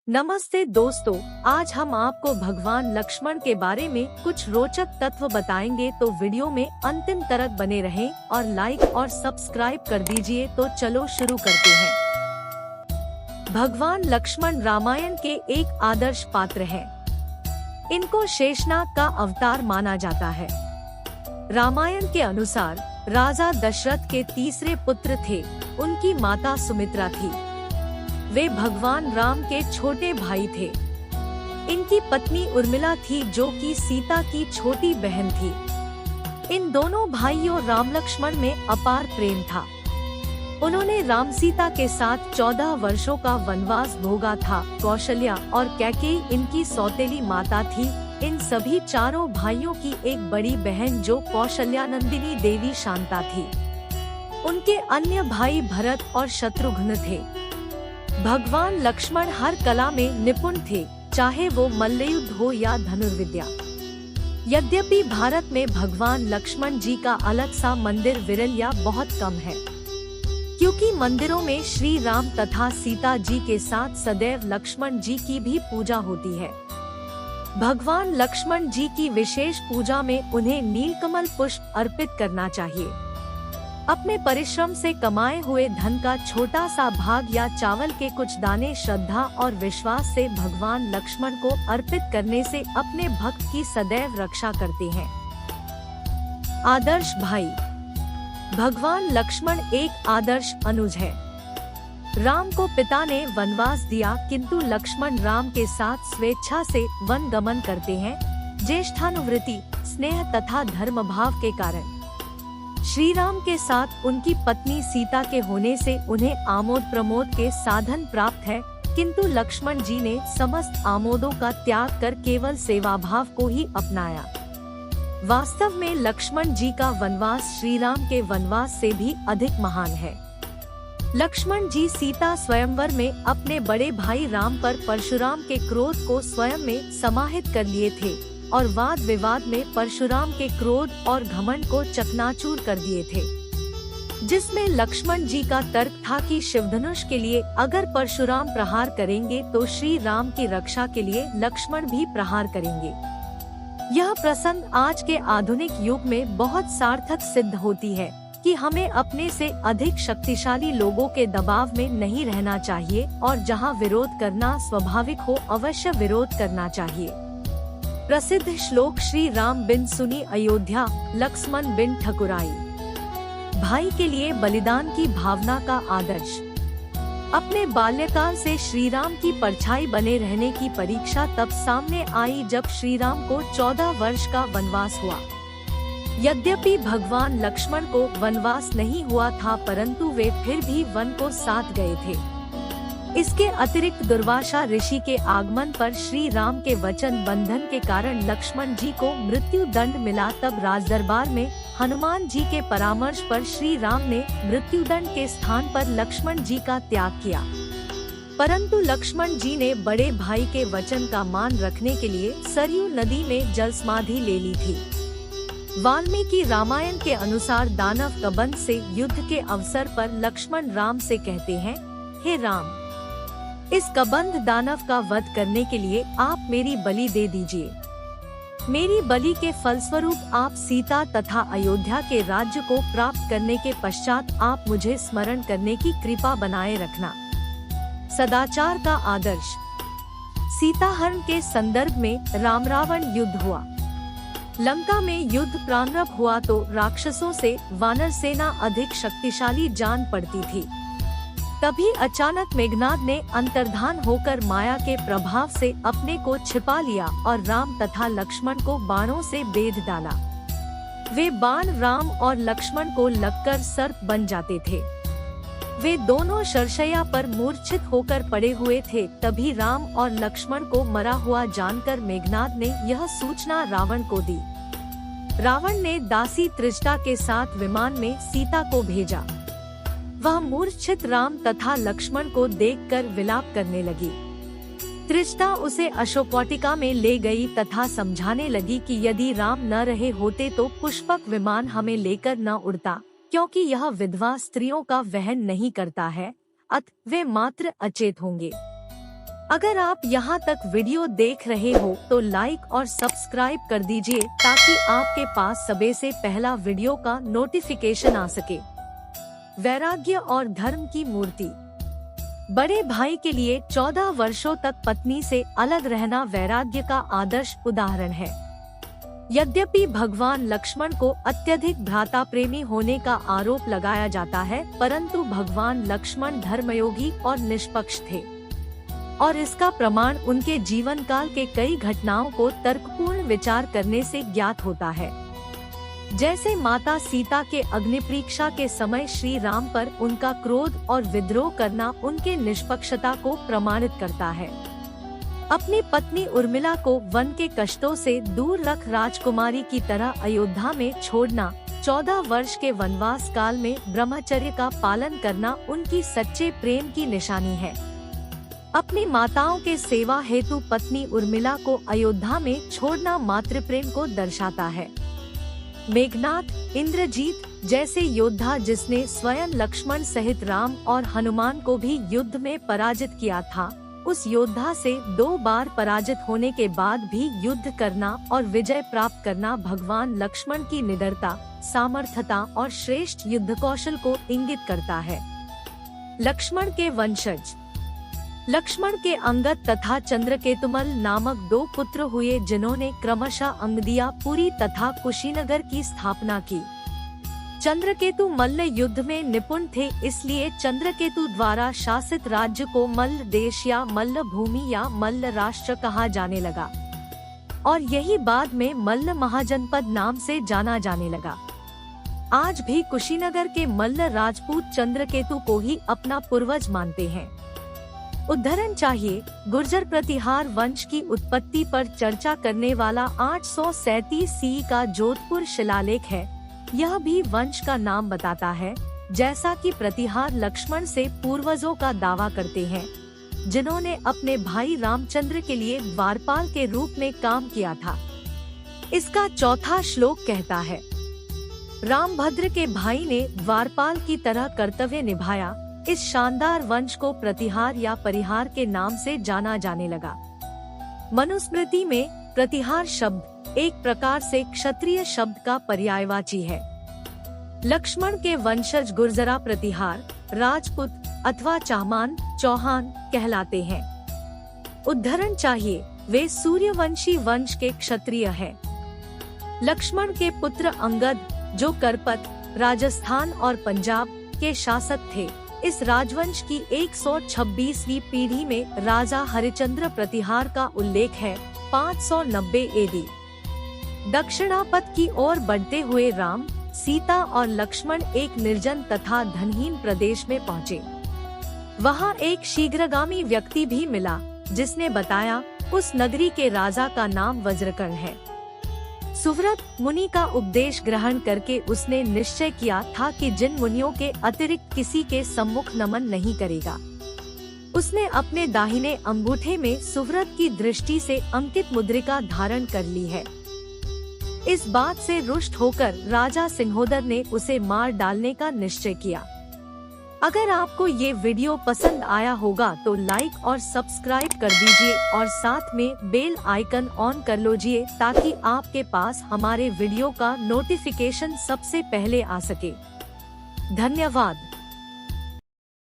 नमस्ते दोस्तों, आज हम आपको भगवान लक्ष्मण के बारे में कुछ रोचक तत्व बताएंगे, तो वीडियो में अंतिम तक बने रहें और लाइक और सब्सक्राइब कर दीजिए। तो चलो शुरू करते हैं। भगवान लक्ष्मण रामायण के एक आदर्श पात्र हैं। इनको शेषनाग का अवतार माना जाता है। रामायण के अनुसार राजा दशरथ के तीसरे पुत्र थे। उनकी माता सुमित्रा थी। वे भगवान राम के छोटे भाई थे। इनकी पत्नी उर्मिला थी, जो कि सीता की छोटी बहन थी। इन दोनों भाइयों राम लक्ष्मण में अपार प्रेम था। उन्होंने राम सीता के साथ 14 वर्षों का वनवास भोगा था। कौशल्या और कैकेयी इनकी सौतेली माता थी। इन सभी चारों भाइयों की एक बड़ी बहन जो कौशल्यानंदिनी देवी शांता थी। उनके अन्य भाई भरत और शत्रुघ्न थे। भगवान लक्ष्मण हर कला में निपुण थे, चाहे वो मल्लयुद्ध हो या धनुर्विद्या। यद्यपि भारत में भगवान लक्ष्मण जी का अलग सा मंदिर विरल या बहुत कम है, क्योंकि मंदिरों में श्री राम तथा सीता जी के साथ सदैव लक्ष्मण जी की भी पूजा होती है। भगवान लक्ष्मण जी की विशेष पूजा में उन्हें नीलकमल पुष्प अर्पित करना चाहिए। अपने परिश्रम से कमाए हुए धन का छोटा सा भाग या चावल के कुछ दाने श्रद्धा और विश्वास से भगवान लक्ष्मण को अर्पित करने से अपने भक्त की सदैव रक्षा करते हैं। आदर्श भाई। भगवान लक्ष्मण एक आदर्श अनुज है। राम को पिता ने वनवास दिया, किंतु लक्ष्मण राम के साथ स्वेच्छा से वन गमन करते हैं। ज्येष्ठानुवृत्ति, स्नेह तथा धर्म भाव के कारण श्री राम के साथ उनकी पत्नी सीता के होने से उन्हें आमोद प्रमोद के साधन प्राप्त है, किंतु लक्ष्मण जी ने समस्त आमोदों का त्याग कर केवल सेवा भाव को ही अपनाया। वास्तव में लक्ष्मण जी का वनवास श्री राम के वनवास से भी अधिक महान है। लक्ष्मण जी सीता स्वयंवर में अपने बड़े भाई राम पर परशुराम के क्रोध को स्वयं में समाहित कर लिए थे और वाद विवाद में परशुराम के क्रोध और घमंड को चकनाचूर कर दिए थे, जिसमें लक्ष्मण जी का तर्क था कि शिवधनुष के लिए अगर परशुराम प्रहार करेंगे तो श्री राम की रक्षा के लिए लक्ष्मण भी प्रहार करेंगे। यह प्रसंग आज के आधुनिक युग में बहुत सार्थक सिद्ध होती है कि हमें अपने से अधिक शक्तिशाली लोगों के दबाव में नहीं रहना चाहिए और जहां विरोध करना स्वाभाविक हो अवश्य विरोध करना चाहिए। प्रसिद्ध श्लोक श्री राम बिन सुनी अयोध्या, लक्ष्मण बिन ठकुराई। भाई के लिए बलिदान की भावना का आदर्श। अपने बाल्यकाल से श्री राम की परछाई बने रहने की परीक्षा तब सामने आई जब श्री राम को 14 वर्ष का वनवास हुआ। यद्यपि भगवान लक्ष्मण को वनवास नहीं हुआ था, परंतु वे फिर भी वन को साथ गए थे। इसके अतिरिक्त दुर्वासा ऋषि के आगमन पर श्री राम के वचन बंधन के कारण लक्ष्मण जी को मृत्यु दंड मिला। तब राजदरबार में हनुमान जी के परामर्श पर श्री राम ने मृत्यु दंड के स्थान पर लक्ष्मण जी का त्याग किया, परंतु लक्ष्मण जी ने बड़े भाई के वचन का मान रखने के लिए सरयू नदी में जल समाधि ले ली थी। वाल्मीकि रामायण के अनुसार दानव कबंध से युद्ध के अवसर पर लक्ष्मण राम से कहते हैं, हे राम, इस कबंध दानव का वध करने के लिए आप मेरी बलि दे दीजिए। मेरी बलि के फलस्वरूप आप सीता तथा अयोध्या के राज्य को प्राप्त करने के पश्चात आप मुझे स्मरण करने की कृपा बनाए रखना। सदाचार का आदर्श। सीताहरण के संदर्भ में राम रावण युद्ध हुआ। लंका में युद्ध प्रारंभ हुआ तो राक्षसों से वानर सेना अधिक शक्तिशाली जान पड़ती थी। तभी अचानक मेघनाद ने अंतर्धान होकर माया के प्रभाव से अपने को छिपा लिया और राम तथा लक्ष्मण को बाणों से बेध डाला। वे बाण राम और लक्ष्मण को लगकर सर्प बन जाते थे। वे दोनों शरशैया पर मूर्छित होकर पड़े हुए थे। तभी राम और लक्ष्मण को मरा हुआ जानकर मेघनाद ने यह सूचना रावण को दी। रावण ने दासी त्रिजटा के साथ विमान में सीता को भेजा। वह मूर्छित राम तथा लक्ष्मण को देखकर विलाप करने लगी। त्रिजटा उसे अशोकवाटिका में ले गई तथा समझाने लगी कि यदि राम न रहे होते तो पुष्पक विमान हमें लेकर न उड़ता, क्योंकि यह विधवा स्त्रियों का वहन नहीं करता है, अत वे मात्र अचेत होंगे। अगर आप यहाँ तक वीडियो देख रहे हो तो लाइक और सब्सक्राइब कर दीजिए ताकि आपके पास सबसे से पहला वीडियो का नोटिफिकेशन आ सके। वैराग्य और धर्म की मूर्ति। बड़े भाई के लिए 14 वर्षों तक पत्नी से अलग रहना वैराग्य का आदर्श उदाहरण है। यद्यपि भगवान लक्ष्मण को अत्यधिक भ्राता प्रेमी होने का आरोप लगाया जाता है, परंतु भगवान लक्ष्मण धर्मयोगी और निष्पक्ष थे और इसका प्रमाण उनके जीवन काल के कई घटनाओं को तर्कपूर्ण विचार करने से ज्ञात होता है। जैसे माता सीता के अग्निपरीक्षा के समय श्री राम पर उनका क्रोध और विद्रोह करना उनके निष्पक्षता को प्रमाणित करता है। अपनी पत्नी उर्मिला को वन के कष्टों से दूर रख राजकुमारी की तरह अयोध्या में छोड़ना, 14 वर्ष के वनवास काल में ब्रह्मचर्य का पालन करना उनकी सच्चे प्रेम की निशानी है। अपनी माताओं के सेवा हेतु पत्नी उर्मिला को अयोध्या में छोड़ना मातृप्रेम को दर्शाता है। मेघनाद, इंद्रजीत जैसे योद्धा जिसने स्वयं लक्ष्मण सहित राम और हनुमान को भी युद्ध में पराजित किया था, उस योद्धा से 2 बार पराजित होने के बाद भी युद्ध करना और विजय प्राप्त करना भगवान लक्ष्मण की निडरता, सामर्थ्यता और श्रेष्ठ युद्ध कौशल को इंगित करता है। लक्ष्मण के वंशज। लक्ष्मण के अंगद तथा चंद्रकेतुमल नामक 2 पुत्र हुए जिन्होंने क्रमशः अंगदिया, पुरी तथा कुशीनगर की स्थापना की। चंद्रकेतु मल्ल युद्ध में निपुण थे, इसलिए चंद्रकेतु द्वारा शासित राज्य को मल्ल देश या मल्ल भूमि या मल्ल राष्ट्र कहा जाने लगा और यही बाद में मल्ल महाजनपद नाम से जाना जाने लगा। आज भी कुशीनगर के मल्ल राजपूत चंद्रकेतु को ही अपना पूर्वज मानते हैं। उदाहरण चाहिए, गुर्जर प्रतिहार वंश की उत्पत्ति पर चर्चा करने वाला 837 सी का जोधपुर शिलालेख है। यह भी वंश का नाम बताता है, जैसा कि प्रतिहार लक्ष्मण से पूर्वजों का दावा करते हैं, जिन्होंने अपने भाई रामचंद्र के लिए द्वारपाल के रूप में काम किया था। इसका 4था श्लोक कहता है, रामभद्र के भाई ने द्वारपाल की तरह कर्तव्य निभाया। इस शानदार वंश को प्रतिहार या परिहार के नाम से जाना जाने लगा। मनुस्मृति में प्रतिहार शब्द एक प्रकार से क्षत्रिय शब्द का पर्यायवाची है। लक्ष्मण के वंशज गुर्जरा प्रतिहार, राजपूत अथवा चाहमान, चौहान कहलाते हैं। उदाहरण चाहिए, वे सूर्यवंशी वंश के क्षत्रिय हैं। लक्ष्मण के पुत्र अंगद, जो करपत, राजस्थान और पंजाब के शासक थे, इस राजवंश की 126वीं पीढ़ी में राजा हरिश्चंद्र प्रतिहार का उल्लेख है। 590 एडी। दक्षिणापथ की ओर बढ़ते हुए राम, सीता और लक्ष्मण एक निर्जन तथा धनहीन प्रदेश में पहुँचे। वहाँ एक शीघ्रगामी व्यक्ति भी मिला, जिसने बताया उस नगरी के राजा का नाम वज्रकर्ण है। सुव्रत मुनि का उपदेश ग्रहण करके उसने निश्चय किया था कि जिन मुनियों के अतिरिक्त किसी के सम्मुख नमन नहीं करेगा। उसने अपने दाहिने अंगूठे में सुव्रत की दृष्टि से अंकित मुद्रिका धारण कर ली है। इस बात से रुष्ट होकर राजा सिंहोदर ने उसे मार डालने का निश्चय किया। अगर आपको ये वीडियो पसंद आया होगा तो लाइक और सब्सक्राइब कर दीजिए और साथ में बेल आइकन ऑन कर लीजिए ताकि आपके पास हमारे वीडियो का नोटिफिकेशन सबसे पहले आ सके। धन्यवाद।